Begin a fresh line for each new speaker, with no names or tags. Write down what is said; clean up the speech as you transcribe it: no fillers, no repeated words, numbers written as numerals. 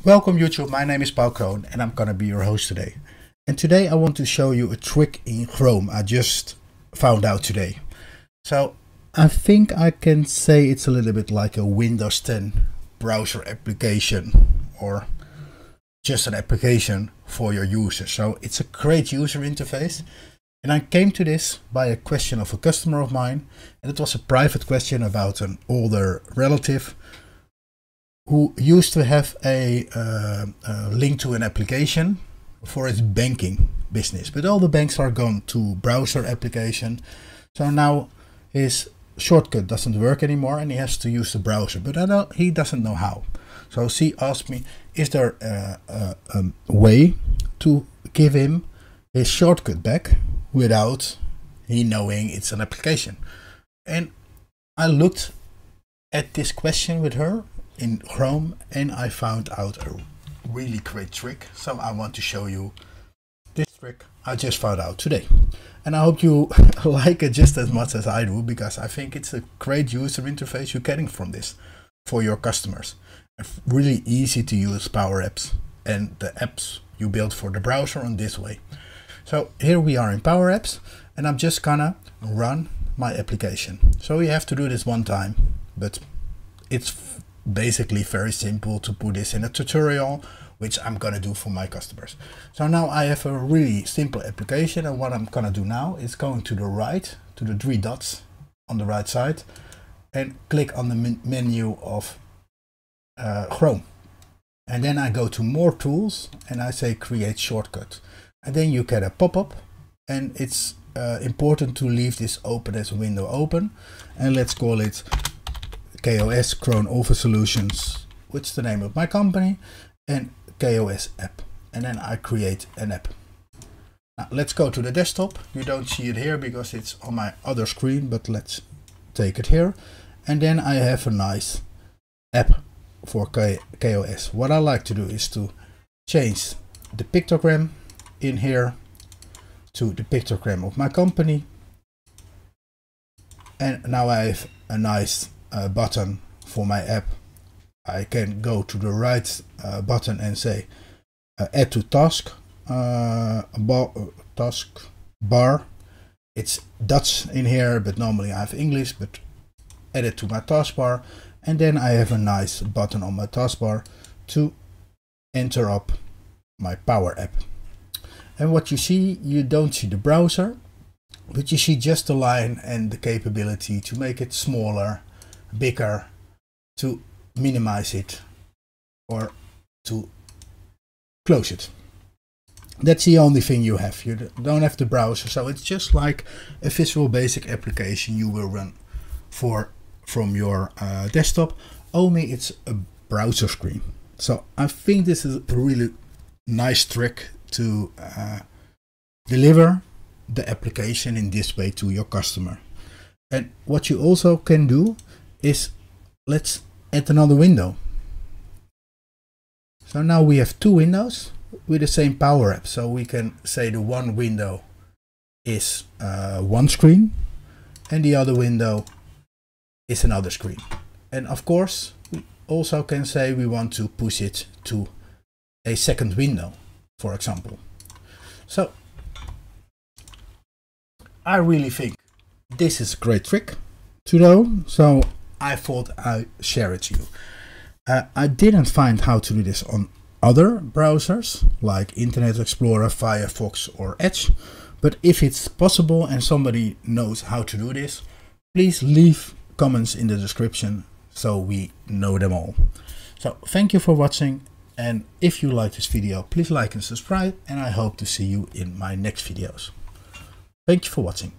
Welcome YouTube, my name is Paul Kroon and I'm gonna be your host today. And today I want to show you a trick in Chrome I just found out today. So I think I can say it's a little bit like a Windows 10 browser application or just an application for your users. So it's a great user interface. And I came to this by a question of a customer of mine, and it was a private question about an older relative who used to have a link to an application for his banking business, but all the banks are gone to browser application. So now his shortcut doesn't work anymore and he has to use the browser, but he doesn't know how. So she asked me, is there a way to give him his shortcut back without he knowing it's an application? And I looked at this question with her in Chrome and I found out a really great trick. So I want to show you this trick I just found out today. And I hope you like it just as much as I do, because I think it's a great user interface you're getting from this for your customers. Really easy to use PowerApps and the apps you build for the browser on this way. So here we are in PowerApps and I'm just gonna run my application. So you have to do this one time, but it's basically very simple to put this in a tutorial, which I'm gonna do for my customers. So now I have a really simple application, and what I'm gonna do now is going to the right, to the three dots on the right side, and click on the menu of Chrome. And then I go to more tools and I say create shortcut. And then you get a pop-up, and it's important to leave this open as a window open. And let's call it KOS, Chrome Over Solutions, which is the name of my company, and KOS app. And then I create an app. Now let's go to the desktop. You don't see it here because it's on my other screen, but let's take it here. And then I have a nice app for KOS. What I like to do is to change the pictogram in here to the pictogram of my company. And now I have a nice button for my app. I can go to the right button and say add to task bar. It's Dutch in here, but normally I have English, but add it to my taskbar. And then I have a nice button on my taskbar to enter up my PowerApp. And what you see, you don't see the browser, but you see just the line and the capability to make it smaller, bigger, to minimize it, or to close it. That's the only thing you have. You don't have the browser, so it's just like a Visual Basic application you will run from your desktop, only it's a browser screen. So I think this is a really nice trick to deliver the application in this way to your customer. And what you also can do is, let's add another window. So now we have two windows with the same PowerApp. So we can say the one window is one screen and the other window is another screen. And of course we also can say we want to push it to a second window, for example. So I really think this is a great trick to know, so I thought I'd share it to you. I didn't find how to do this on other browsers like Internet Explorer, Firefox or Edge, but if it's possible and somebody knows how to do this, please leave comments in the description so we know them all. So thank you for watching, and if you like this video, please like and subscribe, and I hope to see you in my next videos. Thank you for watching.